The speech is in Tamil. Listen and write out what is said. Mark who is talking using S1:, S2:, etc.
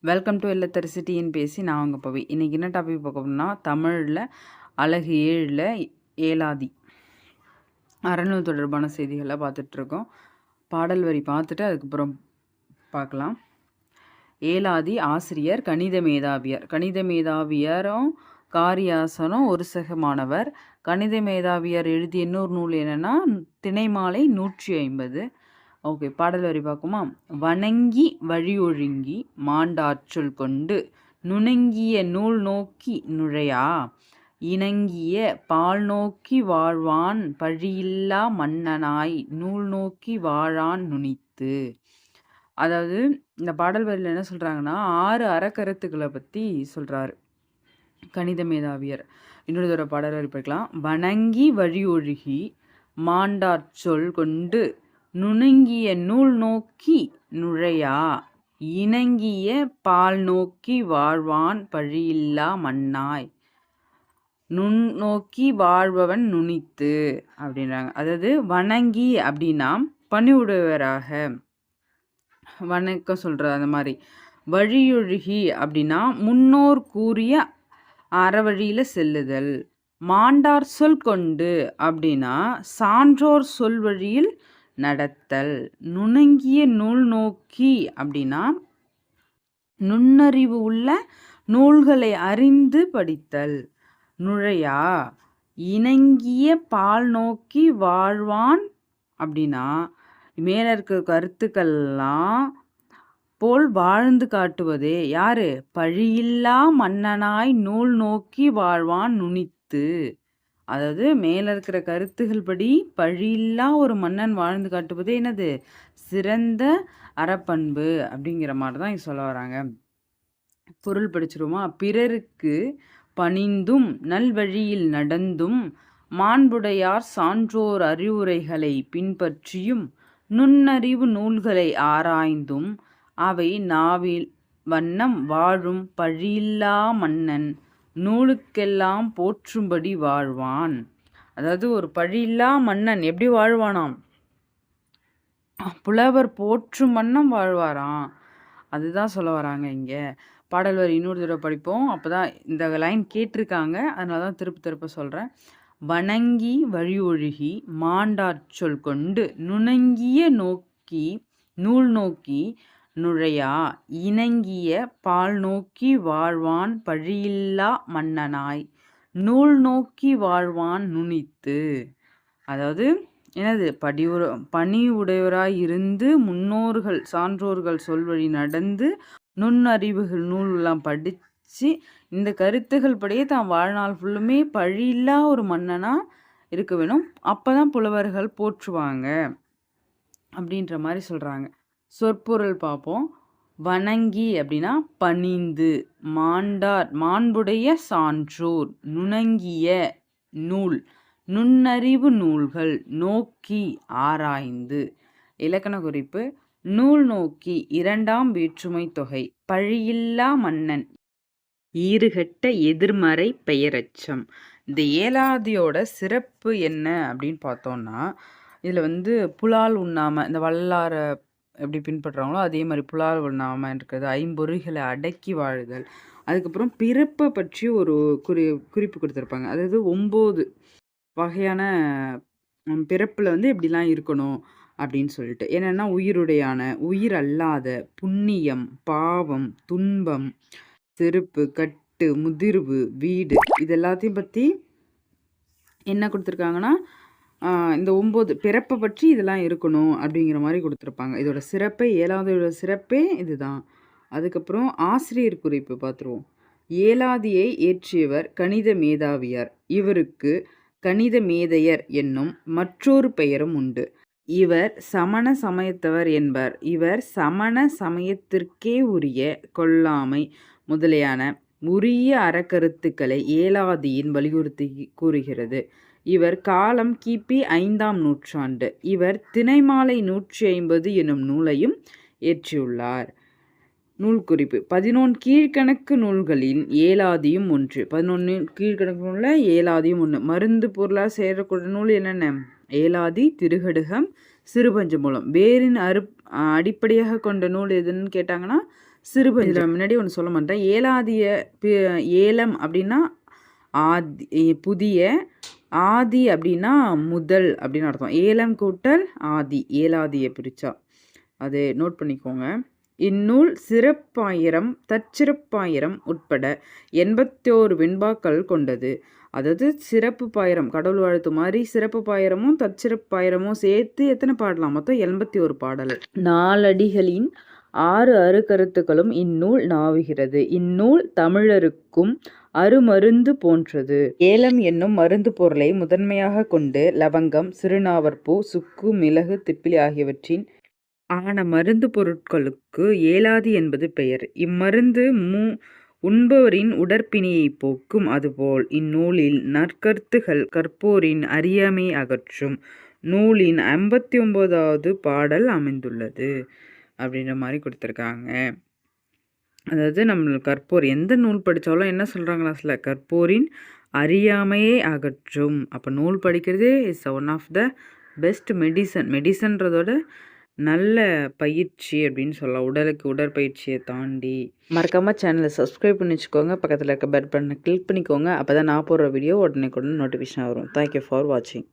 S1: Welcome to இல்லத்தரசி TNPSC. நான் உங்கள் பவி. இன்றைக்கி என்ன டாபிக் பார்க்க போகிறோம்னா, தமிழில் அழகு 7ல் ஏலாதி அறநூல் தொடர்பான செய்திகளை பார்த்துட்ருக்கோம். பாடல் வரி பார்த்துட்டு அதுக்கப்புறம் பார்க்கலாம். ஏலாதி ஆசிரியர் கணித மேதாவியர். கணித மேதாவியரும் காரியாசனும் ஒரு சகமானவர். கணித மேதாவியர் எழுதிய இன்னொரு நூல் என்னென்னா திணைமாலை 150. ஓகே, பாடல் வரி பார்க்குமா? வணங்கி வழியொழுங்கி மாண்டாற்றல் கொண்டு நுணங்கிய நூல் நோக்கி நுழையா இணங்கிய பால் நோக்கி வாழ்வான் பழியில்லா மன்னனாய் நூல் நோக்கி வாழான் நுனித்து. அதாவது இந்த பாடல் வரியில் என்ன சொல்கிறாங்கன்னா, 6 அறக்கருத்துக்களை பற்றி சொல்கிறாரு கணித மேதாவியர். இன்னொரு தடவை பாடல் வரி பார்க்கலாம். வணங்கி வழியொழுகி மாண்டாற்றல் கொண்டு நுணங்கிய நூல் நோக்கி நுழையா இணங்கிய பால் நோக்கி வாழ்வான் பழியில்லா மன்னாய் நுண் நோக்கி வாழ்பவன் நுனித்து அப்படின்றாங்க. அதாவது வணங்கி அப்படின்னா பணிவுடையவராக வணக்கம் சொல்கிறது அந்த மாதிரி. வழியொழுகி அப்படின்னா முன்னோர் கூறிய அறவழியில் செல்லுதல். மாண்டார் சொல் கொண்டு அப்படின்னா சான்றோர் சொல் வழியில் நடத்தல். நுணங்கிய நூல் நோக்கி அப்படின்னா நுண்ணறிவு உள்ள நூல்களை அறிந்து படித்தல். நுழையா இணங்கிய பால் நோக்கி வாழ்வான் அப்படின்னா மேலே இருக்க கருத்துக்கள்லாம் போல் வாழ்ந்து காட்டுவதே யாரு? பழியில்லா மன்னனாய் நூல் நோக்கி வாழ்வான் நுனித்து. அதாவது மேலே இருக்கிற கருத்துகள் படி பழியில்லா ஒரு மன்னன் வாழ்ந்து காட்டுவதே என்னது? சிறந்த அறப்பண்பு அப்படிங்கிற மாதிரி தான் இங்கே சொல்ல வராங்க. பொருள் படிச்சிருவோமா? பிறருக்கு பணிந்தும் நல்வழியில் நடந்தும் மாண்புடையார் சான்றோர் அறிவுரைகளை பின்பற்றியும் நுண்ணறிவு நூல்களை ஆராய்ந்தும் அவை நாவில் வண்ணம் வாழும் பழியில்லா மன்னன் நூலுக்கெல்லாம் போற்றும்படி வாழ்வான். அதாவது ஒரு பழியில்லா மன்னன் எப்படி வாழ்வானாம்? புலவர் போற்றும் வண்ணம் வாழ்வாராம். அதுதான் சொல்ல வராங்க இங்கே. பாடல் வரி இன்னொரு தடவை படிப்போம். அப்போ தான் இந்த லைன் கேட்டிருக்காங்க, அதனால தான் திருப்ப சொல்கிறேன். வணங்கி வழியொழுகி மாண்டாற்றல் கொண்டு நுணங்கிய நோக்கி நூல் நோக்கி நுழையா இணங்கிய பால் நோக்கி வாழ்வான் பழியில்லா மன்னனாய் நூல் நோக்கி வாழ்வான் நுனித்து. அதாவது என்னது? பணி உடையவராய் இருந்து முன்னோர்கள் சான்றோர்கள் சொல்வழி நடந்து நுண்ணறிவுகள் நூலெல்லாம் படித்து இந்த கருத்துகள் படியே தான் வாழ்நாள் ஃபுல்லுமே பழியில்லா ஒரு மன்னனாக இருக்க வேணும். அப்போ தான் புலவர்கள் போற்றுவாங்க அப்படின்ற மாதிரி சொல்கிறாங்க. சொற்பொருள் பார்ப்போம். வணங்கி அப்படின்னா பணிந்து, மாண்டார் மாண்புடைய சான்றோர், நுணங்கிய நூல் நுண்ணறிவு நூல்கள், நோக்கி ஆராய்ந்து. இலக்கண குறிப்பு: நூல் நோக்கி 2ஆம் வேற்றுமை தொகை, பழியில்லா மன்னன், ஈறுகட்ட எதிர்மறை பெயரச்சம். இந்த ஏலாதியோட சிறப்பு என்ன அப்படின்னு பார்த்தோம்னா, இதில் புலால் உண்ணாமல் இந்த வல்லாரை எப்படி பின்பற்றுறாங்களோ அதே மாதிரி புலால் உண்ணாமல் இருக்கிறது, ஐம்பொறிகளை அடக்கி வாழுதல், அதுக்கப்புறம் பிறப்பை பற்றி ஒரு குறிப்பு கொடுத்துருப்பாங்க. அதாவது 9 வகையான பிறப்பில் எப்படிலாம் இருக்கணும் அப்படின்னு சொல்லிட்டு. என்னென்னா உயிருடையான, உயிர் அல்லாத, புண்ணியம், பாவம், துன்பம், செருப்பு, கட்டு, முதிர்வு, வீடு, இது எல்லாத்தையும் பற்றி என்ன கொடுத்துருக்காங்கன்னா, இந்த 9 பிறப்பை பற்றி இதெல்லாம் இருக்கணும் அப்படிங்கிற மாதிரி கொடுத்துருப்பாங்க. இதோட சிறப்பே ஏலாதியோட சிறப்பே இதுதான். அதுக்கப்புறம் ஆசிரியர் குறிப்பு பார்த்துருவோம். ஏலாதியை இயற்றியவர் கணித மேதாவியார். இவருக்கு கணித மேதையர் என்னும் மற்றொரு பெயரும் உண்டு. இவர் சமண சமயத்தவர் என்பர். இவர் சமண சமயத்திற்கே உரிய கொல்லாமை முதலியான உரிய அறக்கருத்துக்களை ஏலாதியின் வலியுறுத்தி கூறுகிறது. இவர் காலம் கிபி 5ஆம் நூற்றாண்டு. இவர் திணைமாலை 150 எனும் நூலையும் இயற்றியுள்ளார். நூல் குறிப்பு: 11 கீழ்கணக்கு நூல்களில் ஏலாதியும் ஒன்று. 11 கீழ்கணக்கு நூலில் ஏலாதியும் ஒன்று. மருந்து பொருளாக சேரக்கூடிய நூல் என்னென்ன? ஏலாதி, திருகடுகம், சிறுபஞ்சமூலம். வேரின் அடிப்படையாக கொண்ட நூல் எதுன்னு கேட்டாங்கன்னா சிறுபஞ்சம். இதில் முன்னாடி ஒன்று சொல்ல மாட்டேன். ஏலாதிய ஏலம் அப்படின்னா ஆதி, புதிய. ஆதி அப்படின்னா முதல் அப்படின்னு அர்த்தம். ஏலம் கூட்டல் ஆதி, ஏலாதியை பிரித்தா. அது நோட் பண்ணிக்கோங்க. இந்நூல் சிறப்பாயிரம் தற்சிறப்பாயிரம் உட்பட 81 வெண்பாக்கள் கொண்டது. அதாவது சிறப்பு பாயிரம், கடவுள் வாழ்த்து மாதிரி சிறப்பு பாயிரமும் தற்சிறப்பாயிரமும் சேர்த்து எத்தனை பாடலாம்? மொத்தம் 81 பாடல். நாலடிகளின் 6 அருக்கருத்துக்களும் இந்நூல் நாவுகிறது. இந்நூல் தமிழருக்கும் அருமருந்து போன்றது. ஏலம் என்னும் மருந்து பொருளை முதன்மையாக கொண்டு லவங்கம், சிறுநாவற்பூ, சுக்கு, மிளகு, திப்பிலி ஆகியவற்றின் ஆன மருந்து பொருட்களுக்கு ஏலாதி என்பது பெயர். இம்மருந்து உண்பவரின் உடற்பிணியை போக்கும். அதுபோல் இந்நூலில் நற்கருத்துகள் கற்போரின் அறியாமை அகற்றும். நூலின் 59வது பாடல் அமைந்துள்ளது அப்படின்ற மாதிரி கொடுத்துருக்காங்க. அதாவது நம்ம கற்போர் எந்த நூல் படித்தாலும் என்ன சொல்கிறாங்களா சில கற்போரின் அறியாமையே அகற்றும். அப்போ நூல் படிக்கிறதே is one of the best மெடிசன்றதோட நல்ல பயிற்சி அப்படின்னு சொல்லலாம். உடலுக்கு உடற்பயிற்சியை தாண்டி. மறக்காமல் சேனலை சப்ஸ்கிரைப் பண்ணி வச்சுக்கோங்க. பக்கத்தில் இருக்க பெல் பட்டனை கிளிக் பண்ணிக்கோங்க. அப்போ தான் நான் போடுற வீடியோ உடனே நோட்டிஃபிகேஷன் வரும். தேங்க்யூ ஃபார் வாட்சிங்.